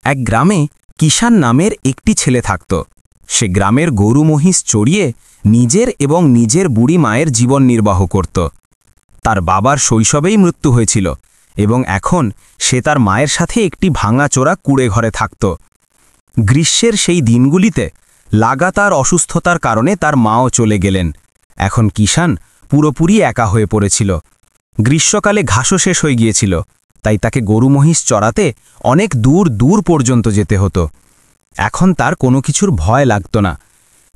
এক গ্রামে কিষান নামের একটি ছেলে থাকত। সে গ্রামের গরু মহিষ চড়িয়ে নিজের এবং নিজের বুড়ি মায়ের জীবন নির্বাহ করত। তার বাবার শৈশবেই মৃত্যু হয়েছিল এবং এখন সে তার মায়ের সাথে একটি ভাঙাচোরা কুঁড়ে ঘরে থাকত। গ্রীষ্মের সেই দিনগুলিতে লাগাতার অসুস্থতার কারণে তার মাও চলে গেলেন। এখন কিষান পুরোপুরি একা হয়ে পড়েছিল। গ্রীষ্মকালে ঘাসও শেষ হয়ে গিয়েছিল, তাই তাকে গরু মহিষ চড়াতে অনেক দূর দূর পর্যন্ত যেতে হতো। এখন তার কোনো কিছুর ভয় লাগত না।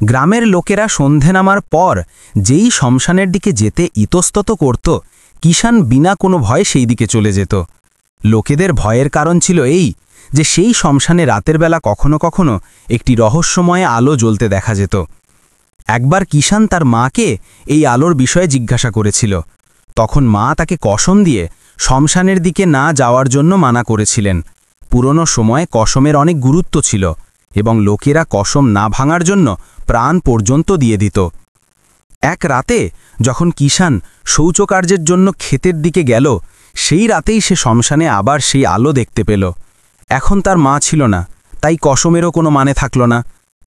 গ্রামের লোকেরা সন্ধে নামার পর যেই শ্মশানের দিকে যেতে ইতস্তত করত, কিষান বিনা কোনো ভয়ে সেই দিকে চলে যেত। লোকেদের ভয়ের কারণ ছিল এই যে সেই শ্মশানে রাতের বেলা কখনো কখনো একটি রহস্যময় আলো জ্বলতে দেখা যেত। একবার কিষান তার মাকে এই আলোর বিষয়ে জিজ্ঞাসা করেছিল। তখন মা তাকে কসম দিয়ে শ্মশানের দিকে না যাওয়ার জন্য মানা করেছিলেন। পুরনো সময়ে কসমের অনেক গুরুত্ব ছিল এবং লোকেরা কসম না ভাঙার জন্য প্রাণ পর্যন্ত দিয়ে দিত। এক রাতে যখন কিষান শৌচকার্যের জন্য ক্ষেতের দিকে গেল, সেই রাতেই সে শ্মশানে আবার সেই আলো দেখতে পেল। এখন তার মা ছিল না, তাই কসমেরও কোনো মানে থাকল না।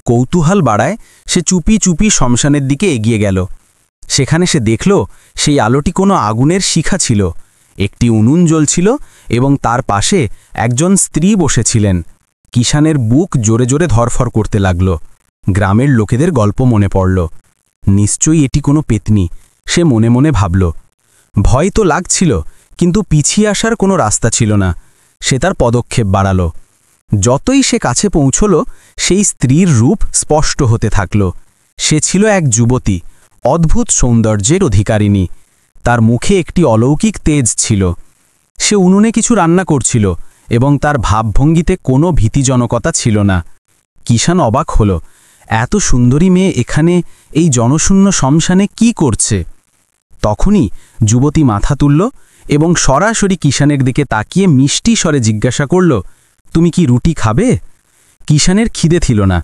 কৌতূহল বাড়ায় সে চুপি চুপি শ্মশানের দিকে এগিয়ে গেল। সেখানে সে দেখল সেই আলোটি কোনো আগুনের শিখা ছিল। একটি উনুন জ্বলছিল এবং তার পাশে একজন স্ত্রী বসেছিলেন। কিষানের বুক জোরে জোরে ধরফর করতে লাগল। গ্রামের লোকেদের গল্প মনে পড়ল। নিশ্চয়ই এটি কোনো পেতনি, সে মনে মনে ভাবল। ভয় তো লাগছিল, কিন্তু পিছিয়ে আসার কোনো রাস্তা ছিল না। সে তার পদক্ষেপ বাড়াল। যতই সে কাছে পৌঁছল, সেই স্ত্রীর রূপ স্পষ্ট হতে থাকল। সে ছিল এক যুবতী, অদ্ভুত সৌন্দর্যের অধিকারিণী। তার মুখে একটি অলৌকিক তেজ ছিল। সে উনুনে কিছু রান্না করছিল এবং তার ভাবভঙ্গিতে কোনো ভীতিজনকতা ছিল না। কিষান অবাক হল, এত সুন্দরী মেয়ে এখানে এই জনশূন্য শ্মশানে কি করছে? তখনই যুবতী মাথা তুলল এবং সরাসরি কিষানের দিকে তাকিয়ে মিষ্টি স্বরে জিজ্ঞাসা করল, তুমি কি রুটি খাবে? কিষানের খিদে ছিল না,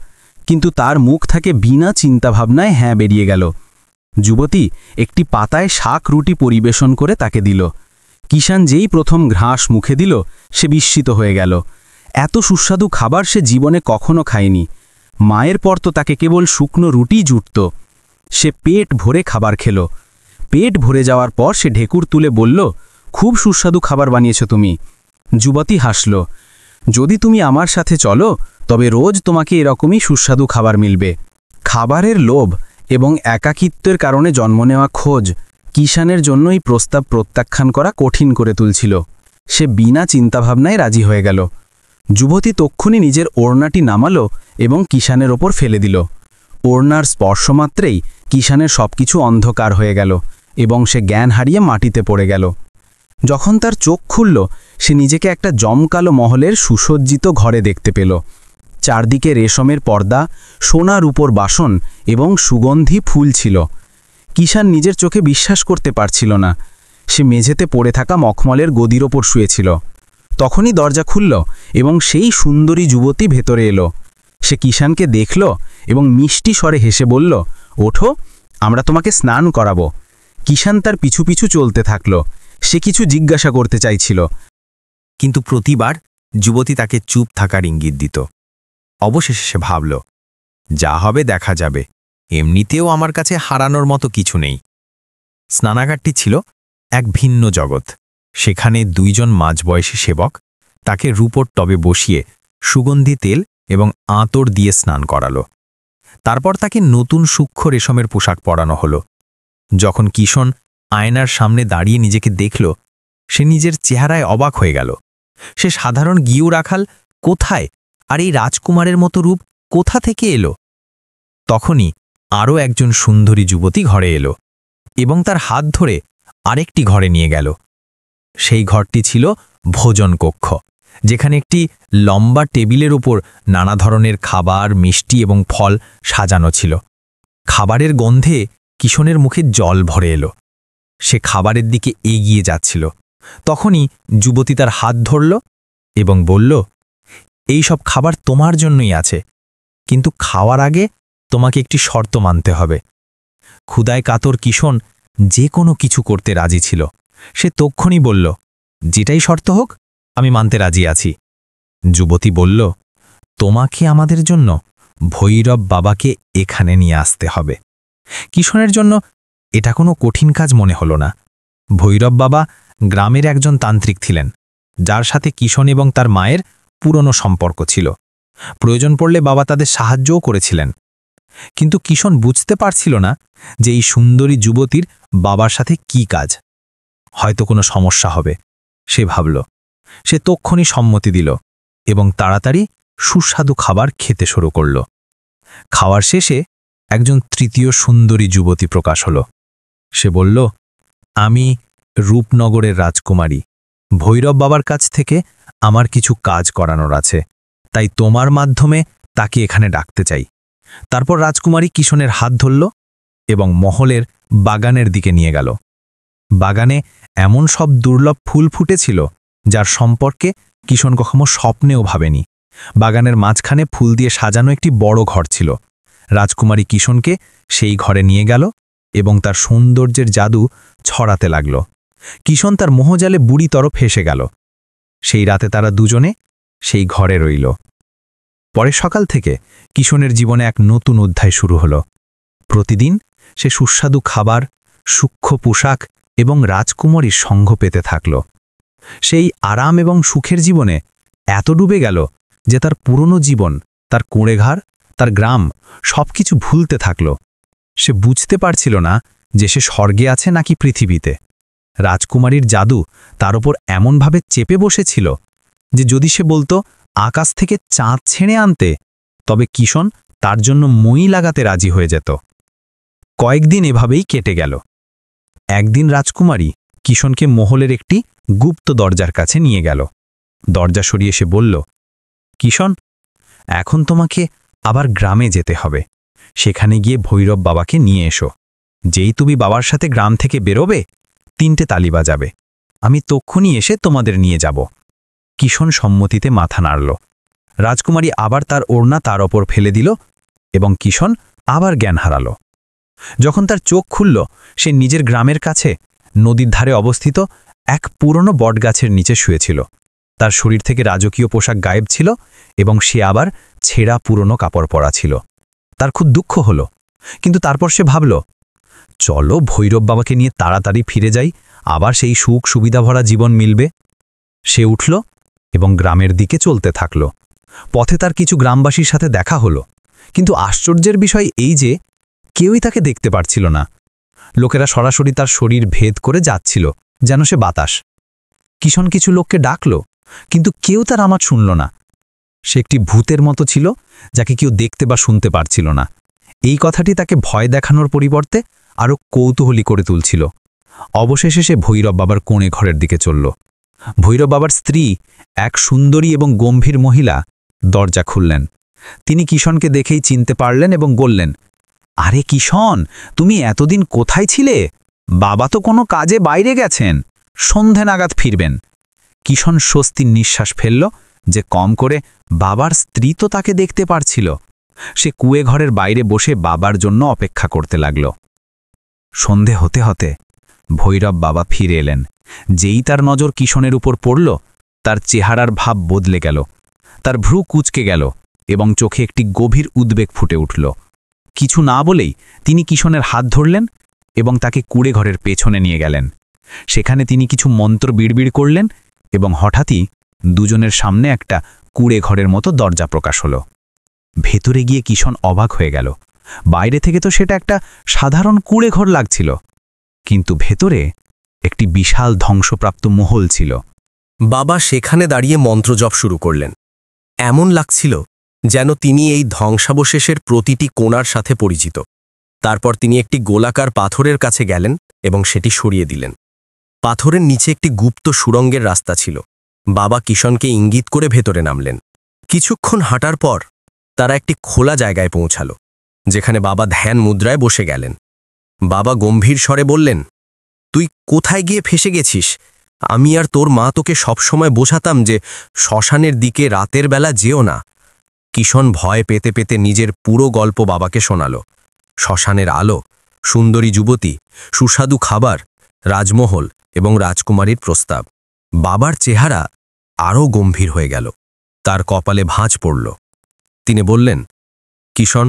কিন্তু তার মুখ থেকে বিনা চিন্তাভাবনায় হ্যাঁ বেরিয়ে গেল। যুবতী একটি পাতায় শাক রুটি পরিবেশন করে তাকে দিল। কিষান যেই প্রথম ঘ্রাস মুখে দিল, সে বিস্মিত হয়ে গেল। এত সুস্বাদু খাবার সে জীবনে কখনো খায়নি। মায়ের পর তো তাকে কেবল শুকনো রুটি জুটত। সে পেট ভরে খাবার খেল। পেট ভরে যাওয়ার পর সে ঢেকুর তুলে বলল, খুব সুস্বাদু খাবার বানিয়েছ তুমি। যুবতী হাসল, যদি তুমি আমার সাথে চলো তবে রোজ তোমাকে এরকমই সুস্বাদু খাবার মিলবে। খাবারের লোভ এবং একাকিত্বের কারণে জন্ম নেওয়া খোঁজ কিষানের জন্য এই প্রস্তাব প্রত্যাখ্যান করা কঠিন করে তুলছিল। সে বিনা চিন্তাভাবনায় রাজি হয়ে গেল। যুবতী তক্ষুনি নিজের ওড়নাটি নামালো এবং কিষানের ওপর ফেলে দিল। ওড়নার স্পর্শমাত্রেই কিষানের সবকিছু অন্ধকার হয়ে গেল এবং সে জ্ঞান হারিয়ে মাটিতে পড়ে গেল। যখন তার চোখ খুলল, সে নিজেকে একটা জমকালো মহলের সুসজ্জিত ঘরে দেখতে পেল। চারদিকে রেশমের পর্দা, সোনার উপর বাসন এবং সুগন্ধি ফুল ছিল। কিষান নিজের চোখে বিশ্বাস করতে পারছিল না। সে মেঝেতে পড়ে থাকা মখমলের গদির ওপর শুয়েছিল। তখনই দরজা খুলল এবং সেই সুন্দরী যুবতী ভেতরে এলো। সে কিষানকে দেখল এবং মিষ্টি স্বরে হেসে বলল, ওঠো, আমরা তোমাকে স্নান করাবো। কিষান তার পিছু পিছু চলতে থাকল। সে কিছু জিজ্ঞাসা করতে চাইছিল, কিন্তু প্রতিবার যুবতী তাকে চুপ থাকার ইঙ্গিত দিত। অবশেষে সে ভাবল, যা হবে দেখা যাবে, এমনিতেও আমার কাছে হারানোর মতো কিছু নেই। স্নানাগারটি ছিল এক ভিন্ন জগৎ। সেখানে দুইজন মাঝবয়সী সেবক তাকে রূপোর টবে বসিয়ে সুগন্ধি তেল এবং আঁতর দিয়ে স্নান করালো। তারপর তাকে নতুন সূক্ষ্ম রেশমের পোশাক পরানো হলো। যখন কিষণ আয়নার সামনে দাঁড়িয়ে নিজেকে দেখল, সে নিজের চেহারায় অবাক হয়ে গেল। সে সাধারণ গিয়ে রাখাল কোথায়, আর এই রাজকুমারের মতো রূপ কোথা থেকে এলো? তখনই আরও একজন সুন্দরী যুবতী ঘরে এলো এবং তার হাত ধরে আরেকটি ঘরে নিয়ে গেল। সেই ঘরটি ছিল ভোজন কক্ষ, যেখানে একটি লম্বা টেবিলের উপর নানা ধরনের খাবার, মিষ্টি এবং ফল সাজানো ছিল। খাবারের গন্ধে কিষণের মুখে জল ভরে এলো। সে খাবারের দিকে এগিয়ে যাচ্ছিল। তখনই যুবতী তার হাত ধরল এবং বলল, এই সব খাবার তোমার জন্যই আছে, কিন্তু খাওয়ার আগে তোমাকে একটি শর্ত মানতে হবে। ক্ষুধায় কাতর কিষণ যে কোনো কিছু করতে রাজি ছিল। সে তক্ষুনি বলল, যেটাই শর্ত হোক, আমি মানতে রাজি আছি। যুবতী বলল, তোমাকে আমাদের জন্য ভৈরব বাবাকে এখানে নিয়ে আসতে হবে। কিশনের জন্য এটা কোনো কঠিন কাজ মনে হলো না। ভৈরব বাবা গ্রামের একজন তান্ত্রিক ছিলেন, যার সাথে কিশন এবং তার মায়ের পুরনো সম্পর্ক ছিল। প্রয়োজন পড়লে বাবা তাদের সাহায্যও করেছিলেন। কিন্তু কিশন বুঝতে পারছিল না যে এই সুন্দরী যুবতীর বাবার সাথে কি কাজ। হয়তো কোনো সমস্যা হবে, সে ভাবল। সে তক্ষণই সম্মতি দিল এবং তাড়াতাড়ি সুস্বাদু খাবার খেতে শুরু করল। খাওয়ার শেষে একজন তৃতীয় সুন্দরী যুবতী প্রকাশ হল। সে বলল, আমি রূপনগরের রাজকুমারী। ভৈরব বাবার কাছ থেকে আমার কিছু কাজ করানোর আছে, তাই তোমার মাধ্যমে তাকে এখানে ডাকতে চাই। তারপর রাজকুমারী কিশনের হাত ধরল এবং মহলের বাগানের দিকে নিয়ে গেল। বাগানে এমন সব দুর্লভ ফুল ফুটেছিল যার সম্পর্কে কিশন কখনো স্বপ্নেও ভাবেনি। বাগানের মাঝখানে ফুল দিয়ে সাজানো একটি বড় ঘর ছিল। রাজকুমারী কিশনকে সেই ঘরে নিয়ে গেল এবং তার সৌন্দর্যের জাদু ছড়াতে লাগল। কিশন তার মোহজালে বুড়ি তরফ হেসে গেল। সেই রাতে তারা দুজনে সেই ঘরে রইল। পরের সকাল থেকে কিশনের জীবনে এক নতুন অধ্যায় শুরু হলো। প্রতিদিন সে সুস্বাদু খাবার, সূক্ষ্ম পোশাক এবং রাজকুমারীর সঙ্গ পেতে থাকল। সেই আরাম এবং সুখের জীবনে এত ডুবে গেল যে তার পুরনো জীবন, তার কুঁড়েঘর, তার গ্রাম সবকিছু ভুলতে থাকল। সে বুঝতে পারছিল না যে সে স্বর্গে আছে নাকি পৃথিবীতে। রাজকুমারীর জাদু তার ওপর এমনভাবে চেপে বসেছিল যে যদি সে বলতো আকাশ থেকে চাঁদ ছেড়ে আনতে, তবে কিশন তার জন্য মই লাগাতে রাজি হয়ে যেত। কয়েকদিন এভাবেই কেটে গেল। একদিন রাজকুমারী কিশনকে মহলের একটি গুপ্ত দরজার কাছে নিয়ে গেল। দরজা সরিয়ে সে বলল, কিশন, এখন তোমাকে আবার গ্রামে যেতে হবে। সেখানে গিয়ে ভৈরব বাবাকে নিয়ে এসো। যেই তুমি বাবার সাথে গ্রাম থেকে বেরোবে, 3টে তালি বাজাবে। আমি তক্ষুনি এসে তোমাদের নিয়ে যাব। কিশন সম্মতিতে মাথা নাড়ল। রাজকুমারী আবার তার ওড়না তার ওপর ফেলে দিল এবং কিশন আবার জ্ঞান হারাল। যখন তার চোখ খুলল, সে নিজের গ্রামের কাছে নদীর ধারে অবস্থিত এক পুরনো বটগাছের নিচে শুয়েছিল। তার শরীর থেকে রাজকীয় পোশাক গায়েব ছিল এবং সে আবার ছেঁড়া পুরনো কাপড় পরা ছিল। তার খুব দুঃখ হল, কিন্তু তারপর সে ভাবল, চলো ভৈরব বাবাকে নিয়ে তাড়াতাড়ি ফিরে যাই, আবার সেই সুখ সুবিধা ভরা জীবন মিলবে। সে উঠল এবং গ্রামের দিকে চলতে থাকল। পথে তার কিছু গ্রামবাসীর সাথে দেখা হলো, কিন্তু আশ্চর্যের বিষয় এই যে কেউই তাকে দেখতে পারছিল না। লোকেরা সরাসরি তার শরীর ভেদ করে যাচ্ছিল, যেন সে বাতাস। কিশন কিছু লোককে ডাকল, কিন্তু কেউ তার আওয়াজ শুনল না। সে একটি ভূতের মতো ছিল, যাকে কেউ দেখতে বা শুনতে পারছিল না। এই কথাটি তাকে ভয় দেখানোর পরিবর্তে আরও কৌতূহলী করে তুলছিল। অবশেষে সে ভৈরব বাবার কোণে ঘরের দিকে চলল। ভৈরব বাবার স্ত্রী, এক সুন্দরী এবং গম্ভীর মহিলা, দরজা খুললেন। তিনি কিশনকে দেখেই চিনতে পারলেন এবং বললেন, আরে কিশন, তুমি এতদিন কোথায় ছিলে? বাবা তো কোনো কাজে বাইরে গেছেন, সন্ধে নাগাদ ফিরবেন। কিশন স্বস্তির নিঃশ্বাস ফেলল যে কম করে বাবার স্ত্রী তো তাকে দেখতে পারছিল। সে কুয়ে ঘরের বাইরে বসে বাবার জন্য অপেক্ষা করতে লাগল। সন্ধে হতে হতে ভৈরব বাবা ফিরে এলেন। যেই তার নজর কিশনের উপর পড়ল, তার চেহারার ভাব বদলে গেল। তার ভ্রু কুঁচকে গেল এবং চোখে একটি গভীর উদ্বেগ ফুটে উঠল। কিছু না বলেই তিনি কিশনের হাত ধরলেন এবং তাকে কুড়ে ঘরের পেছনে নিয়ে গেলেন। সেখানে তিনি কিছু মন্ত্র বিড়বিড় করলেন এবং হঠাৎই দুজনের সামনে একটা কুড়ে ঘরের মতো দরজা প্রকাশ হলো। ভেতরে গিয়ে কিশন অবাক হয়ে গেল। বাইরে থেকে তো সেটা একটা সাধারণ কুড়ে ঘর লাগছিল, কিন্তু ভেতরে একটি বিশাল ধ্বংসপ্রাপ্ত মহল ছিল। বাবা সেখানে দাঁড়িয়ে মন্ত্রজপ শুরু করলেন। এমন লাগছিল যেন তিনি এই ধ্বংসাবশেষের প্রতিটি কোণার সাথে পরিচিত। তারপর তিনি একটি গোলাকার পাথরের কাছে গেলেন এবং সেটি সরিয়ে দিলেন। পাথরের নিচে একটি গুপ্ত সুড়ঙ্গের রাস্তা ছিল। বাবা কিশনকে ইঙ্গিত করে ভেতরে নামলেন। কিছুক্ষণ হাঁটার পর তারা একটি খোলা জায়গায় পৌঁছাল, যেখানে বাবা ধ্যান মুদ্রায় বসে গেলেন। বাবা গম্ভীর স্বরে বললেন, তুই কোথায় গিয়ে ফেসে গেছিস? আমি আর তোর মা তোকে সবসময় বোঝাতাম যে শ্মশানের দিকে রাতের বেলা যেও না। কিশন ভয় পেতে পেতে নিজের পুরো গল্প বাবাকে শোনাল। শ্মশানের আলো, সুন্দরী যুবতী, সুস্বাদু খাবার, রাজমহল এবং রাজকুমারীর প্রস্তাব। বাবার চেহারা আরও গম্ভীর হয়ে গেল। তার কপালে ভাঁজ পড়ল। তিনি বললেন, কিষণ,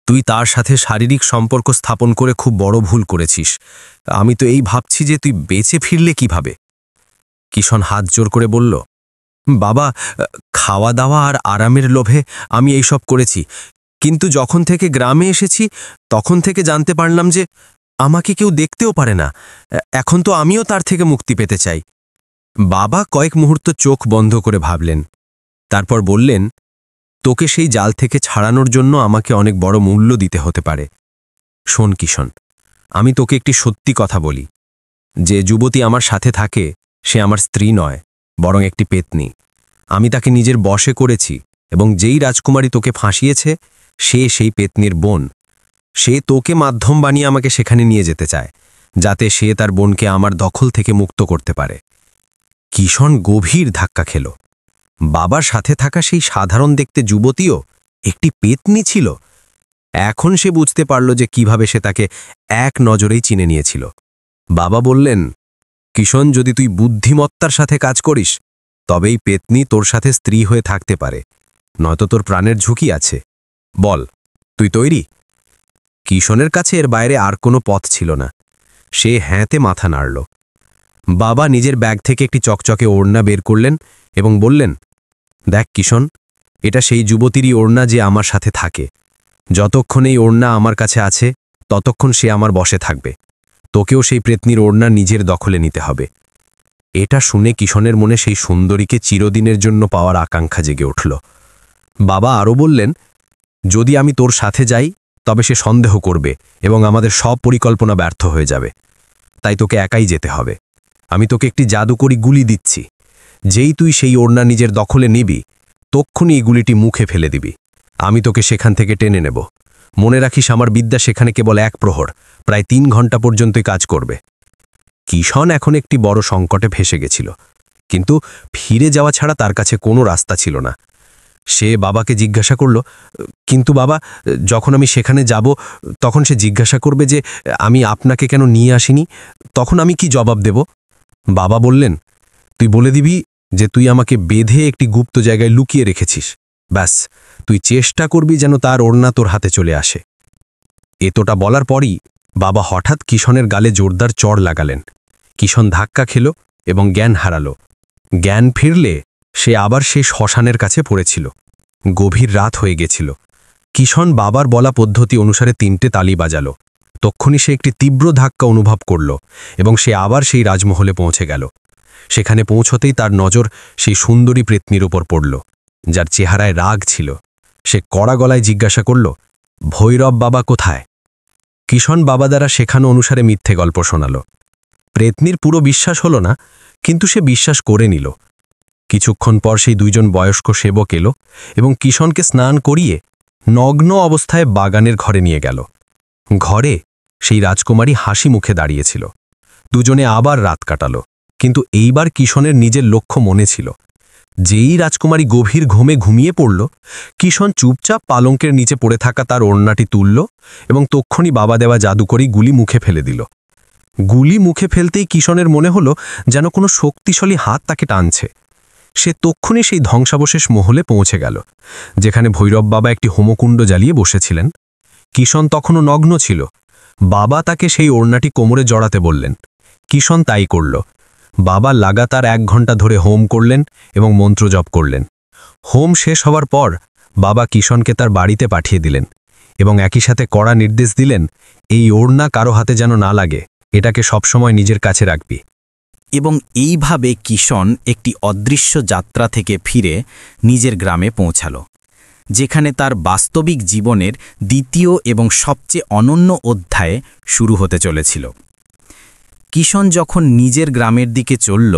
তুই তার সাথে শারীরিক সম্পর্ক স্থাপন করে খুব বড় ভুল করেছিস। আমি তো এই ভাবছি যে তুই বেঁচে ফিরলে কিভাবে। কিষণ হাত জোর করে বলল, বাবা, খাওয়া দাওয়া আর আরামের লোভে আমি এইসব করেছি, কিন্তু যখন থেকে গ্রামে এসেছি তখন থেকে জানতে পারলাম যে আমাকে কেউ দেখতেও পারে না। এখন তো আমিও তার থেকে মুক্তি পেতে চাই। বাবা কয়েক মুহূর্ত চোখ বন্ধ করে ভাবলেন, তারপর বললেন, তোকে সেই জাল থেকে ছাড়ানোর জন্য আমাকে অনেক বড় মূল্য দিতে হতে পারে। শোন কিষণ, আমি তোকে একটি সত্যি কথা বলি, যে যুবতী আমার সাথে থাকে সে আমার স্ত্রী নয়, বরং একটি পেতনি। আমি তাকে নিজের বশে করেছি, এবং যেই রাজকুমারী তোকে ফাঁসিয়েছে সে সেই পেতনির বোন। সে তোকে মাধ্যম বানিয়ে আমাকে সেখানে নিয়ে যেতে চায়, যাতে সে তার বোনকে আমার দখল থেকে মুক্ত করতে পারে। কিষণ গভীর ধাক্কা খেল। বাবার সাথে থাকা সেই সাধারণ দেখতে যুবতীও একটি পেতনি ছিল। এখন সে বুঝতে পারল যে কিভাবে সে তাকে এক নজরেই চিনে নিয়েছিল। বাবা বললেন, কিষণ, যদি তুই বুদ্ধিমত্তার সাথে কাজ করিস তবেই পেতনি তোর সাথে স্ত্রী হয়ে থাকতে পারে, নয়তো তোর প্রাণের ঝুঁকি আছে। বল, তুই তৈরি? কিষণের কাছে এর বাইরে আর কোনো পথ ছিল না। সে হ্যাঁতে মাথা নাড়ল। বাবা নিজের ব্যাগ থেকে একটি চকচকে ওড়না বের করলেন এবং বললেন, দেখ কিষণ, এটা সেই যুবতীরই ওড়না যে আমার সাথে থাকে। যতক্ষণ এই ওড়না আমার কাছে আছে ততক্ষণ সে আমার বশে থাকবে। তোকেও সেই প্রেতনির ওড়না নিজের দখলে নিতে হবে। এটা শুনে কিষণের মনে সেই সুন্দরীকে চিরদিনের জন্য পাওয়ার আকাঙ্ক্ষা জেগে উঠল। বাবা আরও বললেন, যদি আমি তোর সাথে যাই তবে সে সন্দেহ করবে এবং আমাদের সব পরিকল্পনা ব্যর্থ হয়ে যাবে। তাই তোকে একাই যেতে হবে। আমি তোকে একটি জাদুকরি গুলি দিচ্ছি। যেই তুই সেই ওড়না নিজের দখলে নিবি, তক্ষুনি এই গুলিটি মুখে ফেলে দিবি। আমি তোকে সেখান থেকে টেনে নেব। মনে রাখিস, আমার বিদ্যা সেখানে কেবল 1 প্রহর, প্রায় 3 ঘন্টা পর্যন্তই কাজ করবে। কিষণ এখন একটি বড় সংকটে ফেসে গেছিল, কিন্তু ফিরে যাওয়া ছাড়া তার কাছে কোনো রাস্তা ছিল না। সে বাবাকে জিজ্ঞাসা করল, কিন্তু বাবা, যখন আমি সেখানে যাব তখন সে জিজ্ঞাসা করবে যে আমি আপনাকে কেন নিয়ে আসিনি, তখন আমি কি জবাব দেব? বাবা বললেন, তুই বলে দিবি যে তুই আমাকে বেঁধে একটি গুপ্ত জায়গায় লুকিয়ে রেখেছিস। ব্যাস, তুই চেষ্টা করবি যেন তার ওড়না তোর হাতে চলে আসে। এতটা বলার পরই বাবা হঠাৎ কিষণের গালে জোরদার চড় লাগালেন। কিষণ ধাক্কা খেল এবং জ্ঞান হারাল। জ্ঞান ফিরলে সে আবার সেই শ্মশানের কাছে পড়েছিল। গভীর রাত হয়ে গেছিল। কিষণ বাবার বলা পদ্ধতি অনুসারে 3টে তালি বাজাল। তক্ষুনি সে একটি তীব্র ধাক্কা অনুভব করল এবং সে আবার সেই রাজমহলে পৌঁছে গেল। সেখানে পৌঁছতেই তার নজর সেই সুন্দরী প্রেতনির উপর পড়ল, যার চেহারায় রাগ ছিল। সে কড়া গলায় জিজ্ঞাসা করল, ভৈরব বাবা কোথায়? কিষণ বাবা দ্বারা শেখানো অনুসারে মিথ্যে গল্প শোনাল। প্রেতনির পুরো বিশ্বাস হল না, কিন্তু সে বিশ্বাস করে নিল। কিছুক্ষণ পর সেই 2 জন বয়স্ক সেবক এলো এবং কিষণকে স্নান করিয়ে নগ্ন অবস্থায় বাগানের ঘরে নিয়ে গেল। ঘরে সেই রাজকুমারী হাসি মুখে দাঁড়িয়েছিল। দুজনে আবার রাত কাটাল, কিন্তু এইবার কিষণের নিজের লক্ষ্য মনে ছিল। যেই রাজকুমারী গভীর ঘুমে ঘুমিয়ে পড়ল, কিষণ চুপচাপ পালঙ্কের নিচে পড়ে থাকা তার ওড়নাটি তুলল এবং তক্ষুনি বাবা দেওয়া জাদুকরি গুলি মুখে ফেলে দিল। গুলি মুখে ফেলতেই কিষণের মনে হলো যেন কোনো শক্তিশালী হাত তাকে টানছে। সে তক্ষুনি সেই ধ্বংসাবশেষ মহলে পৌঁছে গেল, যেখানে ভৈরব বাবা একটি হোমকুণ্ড জ্বালিয়ে বসেছিলেন। কিষণ তখনও নগ্ন ছিল। বাবা তাকে সেই ওড়নাটি কোমরে জড়াতে বললেন। কিষণ তাই করল। বাবা লাগাতার 1 ঘন্টা ধরে হোম করলেন এবং মন্ত্র জপ করলেন। হোম শেষ হওয়ার পর বাবা কিষণকে তার বাড়িতে পাঠিয়ে দিলেন এবং একই সাথে কড়া নির্দেশ দিলেন, এই ওড়না কারো হাতে যেন না লাগে, এটাকে সবসময় নিজের কাছে রাখবি। এবং এইভাবে কিষণ একটি অদৃশ্য যাত্রা থেকে ফিরে নিজের গ্রামে পৌঁছাল, যেখানে তার বাস্তবিক জীবনের দ্বিতীয় এবং সবচেয়ে অনন্য অধ্যায় শুরু হতে চলেছিল। কিষণ যখন নিজের গ্রামের দিকে চলল,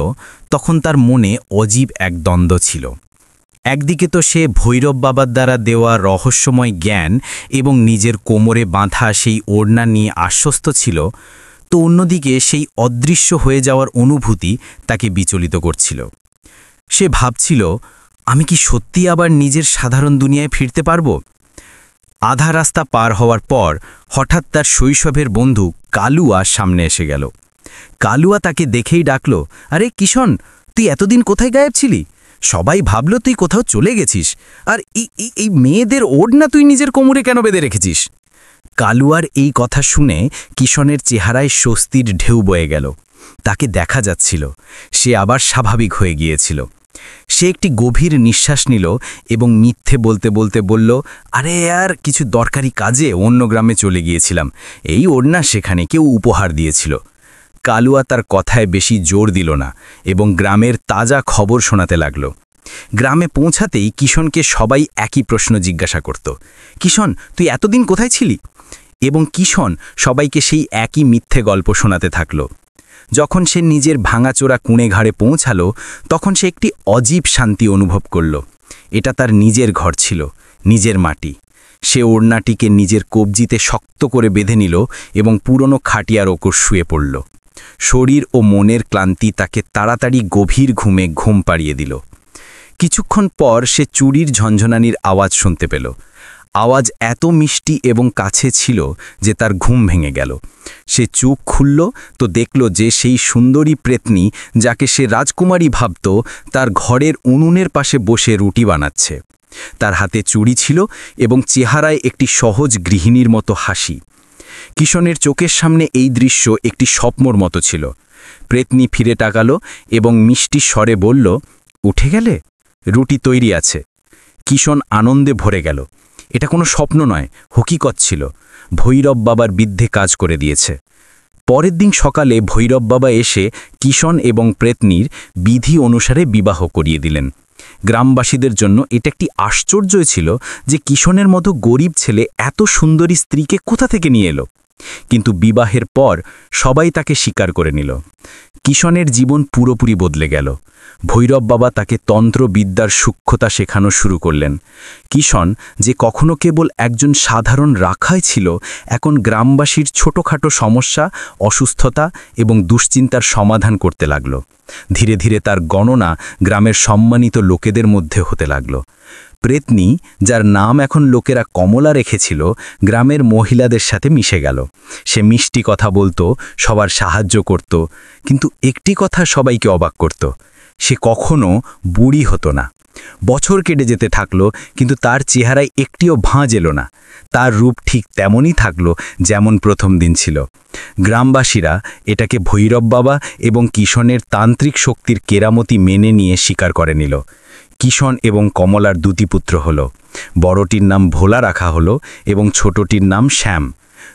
তখন তার মনে অজীব এক দ্বন্দ্ব ছিল। একদিকে তো সে ভৈরব বাবার দ্বারা দেওয়া রহস্যময় জ্ঞান এবং নিজের কোমরে বাঁধা সেই ওড়না নিয়ে আশ্বস্ত ছিল, তো অন্যদিকে সেই অদৃশ্য হয়ে যাওয়ার অনুভূতি তাকে বিচলিত করছিল। সে ভাবছিল, আমি কি সত্যি আবার নিজের সাধারণ দুনিয়ায় ফিরতে পারব? আধা রাস্তা পার হওয়ার পর হঠাৎ তার শৈশবের বন্ধু কালুয়া সামনে এসে গেল। কালুয়া তাকে দেখেই ডাকল, আরে কিষণ, তুই এতদিন কোথায় গায়েব ছিলি? সবাই ভাবল তুই কোথাও চলে গেছিস, আর এই মেয়েদের ওড়না তুই নিজের কোমরে কেন বেঁধে রেখেছিস? কালুয়ার এই কথা শুনে কিশনের চেহারায় স্বস্তির ঢেউ বয়ে গেল। তাকে দেখা যাচ্ছিল সে আবার স্বাভাবিক হয়ে গিয়েছিল। সে একটি গভীর নিঃশ্বাস নিল এবং মিথ্যে বলতে বলতে বলল, আরে আর কিছু দরকারি কাজে অন্য গ্রামে চলে গিয়েছিলাম, এই ওড়না সেখানে কেউ উপহার দিয়েছিল। কালুয়া তার কথায় বেশি জোর দিল না এবং গ্রামের তাজা খবর শোনাতে লাগল। গ্রামে পৌঁছাতেই কিশনকে সবাই একই প্রশ্ন জিজ্ঞাসা করত, কিশন তুই এতদিন কোথায় ছিলি? এবং কিশন সবাইকে সেই একই মিথ্যে গল্প শোনাতে থাকল। যখন সে নিজের ভাঙাচোরা কুঁড়েঘাড়ে পৌঁছালো তখন সে একটি অজীব শান্তি অনুভব করল। এটা তার নিজের ঘর ছিল, নিজের মাটি। সে ওড়নাটিকে নিজের কবজিতে শক্ত করে বেঁধে নিল এবং পুরনো খাটিয়ার ওপর শুয়ে পড়ল। শরীর ও মনের ক্লান্তি তাকে তাড়াতাড়ি গভীর ঘুমে ঘুম পাড়িয়ে দিল। কিছুক্ষণ পর সে চুড়ির ঝনঝনানির আওয়াজ শুনতে পেল। আওয়াজ এত মিষ্টি এবং কাছে ছিল যে তার ঘুম ভেঙে গেল। সে চোখ খুলল তো দেখল যে সেই সুন্দরী প্রেতনী, যাকে সে রাজকুমারী ভাবত, তার ঘরের উনুনের পাশে বসে রুটি বানাচ্ছে। তার হাতে চুড়ি ছিল এবং চেহারায় একটি সহজ গৃহিণীর মতো হাসি। কিশনের চোখের সামনে এই দৃশ্য একটি স্বপ্নর মতো ছিল। প্রেতনী ফিরে তাকালো এবং মিষ্টি স্বরে বলল, উঠে গেলে? রুটি তৈরি আছে। কিশন আনন্দে ভরে গেল। এটা কোনো স্বপ্ন নয়, হকিকত ছিল। ভৈরব বাবার বিদ্ধে কাজ করে দিয়েছে। পরের দিন সকালে ভৈরব বাবা এসে কিশন এবং প্রেতনীর বিধি অনুসারে বিবাহ করিয়ে দিলেন। গ্রামবাসীদের জন্য এটা একটি আশ্চর্যই ছিল যে কিশনের মতো গরিব ছেলে এত সুন্দরী স্ত্রীকে কোথা থেকে নিয়ে এলো। কিন্তু বিবাহের পর সবাই তাকে স্বীকার করে নিল। কিশনের জীবন পুরোপুরি বদলে গেল। ভৈরব বাবা তাকে তন্ত্রবিদ্যার সূক্ষ্মতা শেখানো শুরু করলেন। কিশন, যে কখনো কেবল একজন সাধারণ রাখাই ছিল, এখন গ্রামবাসীর ছোটখাটো সমস্যা, অসুস্থতা এবং দুশ্চিন্তার সমাধান করতে লাগল। ধীরে ধীরে তার গণনা গ্রামের সম্মানিত লোকেদের মধ্যে হতে লাগল। প্রেতনী, যার নাম এখন লোকেরা কমলা রেখেছিল, গ্রামের মহিলাদের সাথে মিশে গেল। সে মিষ্টি কথা বলতো, সবার সাহায্য করত, কিন্তু একটি কথা সবাইকে অবাক করত, সে কখনো বুড়ি হতো না। বছর কেটে যেতে থাকলো, কিন্তু তার চেহারায় একটিও ভাঁজ এলো না। তার রূপ ঠিক তেমনই থাকলো যেমন প্রথম দিন ছিল। গ্রামবাসীরা এটাকে ভৈরব বাবা এবং কিশনের তান্ত্রিক শক্তির কেরামতি মেনে নিয়ে স্বীকার করে নিল। কিশন এবং কমলার দুটি পুত্র হল। বড়টির নাম ভোলা রাখা হলো এবং ছোটটির নাম শ্যাম।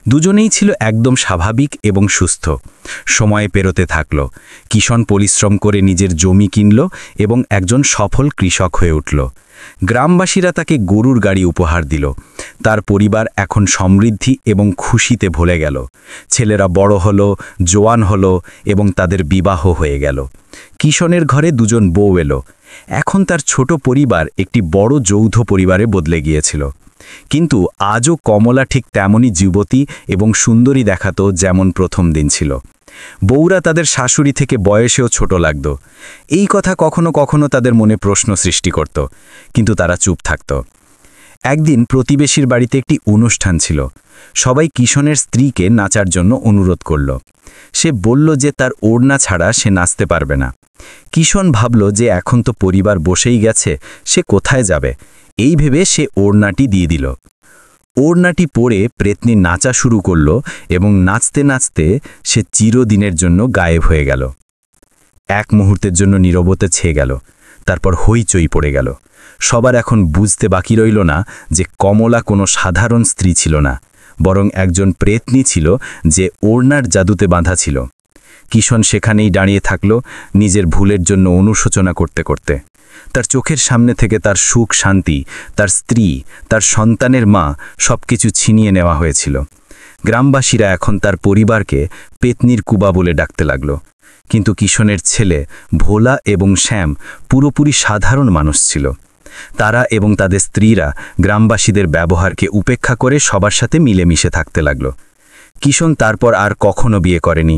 দুজনেই ছিল একদম স্বাভাবিক এবং সুস্থ। সময় পেরোতে থাকল। কিশন পরিশ্রম করে নিজের জমি কিনল এবং একজন সফল কৃষক হয়ে উঠল। গ্রামবাসীরা তাকে গরুর গাড়ি উপহার দিল। তার পরিবার এখন সমৃদ্ধি এবং খুশিতে ভরে গেল। ছেলেরা বড় হলো, জোয়ান হলো এবং তাদের বিবাহ হয়ে গেল। কিশনের ঘরে দুজন বউ এলো। এখন তার ছোট পরিবার একটি বড় যৌথ পরিবারে বদলে গিয়েছিল। কিন্তু আজও কমলা ঠিক তেমনই যুবতী এবং সুন্দরী দেখাতো যেমন প্রথম দিন ছিল। বউরা তাদের শাশুড়ি থেকে বয়সেও ছোট লাগত। এই কথা কখনো কখনো তাদের মনে প্রশ্ন সৃষ্টি করত, কিন্তু তারা চুপ থাকত। একদিন প্রতিবেশীর বাড়িতে একটি অনুষ্ঠান ছিল। সবাই কিশনের স্ত্রীকে নাচার জন্য অনুরোধ করল। সে বলল যে তার ওড়না ছাড়া সে নাচতে পারবে না। কিশন ভাবল যে এখন তো পরিবার বসেই গেছে, সে কোথায় যাবে। এই ভেবে সে ওড়নাটি দিয়ে দিল। ওড়নাটি পরে প্রেতনী নাচা শুরু করল এবং নাচতে নাচতে সে চিরদিনের জন্য গায়েব হয়ে গেল। এক মুহূর্তের জন্য নীরবতা ছেয়ে গেল, তারপর হইচই পড়ে গেল। সবার এখন বুঝতে বাকি রইল না যে কমলা কোনো সাধারণ স্ত্রী ছিল না, বরং একজন প্রেতনী ছিল যে ওড়নার জাদুতে বাঁধা ছিল। কিশন সেখানেই দাঁড়িয়ে থাকল, নিজের ভুলের জন্য অনুশোচনা করতে করতে। তার চোখের সামনে থেকে তার সুখ শান্তি, তার স্ত্রী, তার সন্তানের মা সবকিছু ছিনিয়ে নেওয়া হয়েছিল। গ্রামবাসীরা এখন তার পরিবারকে পেতনির কুবা বলে ডাকতে লাগল। কিন্তু কিশনের ছেলে ভোলা এবং শ্যাম পুরোপুরি সাধারণ মানুষ ছিল। তারা এবং তাদের স্ত্রীরা গ্রামবাসীদের ব্যবহারকে উপেক্ষা করে সবার সাথে মিলেমিশে থাকতে লাগল। কিশন তারপর আর কখনো বিয়ে করেনি।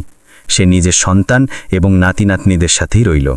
সে নিজের সন্তান এবং নাতি নাতনিদের সাথেই রইল।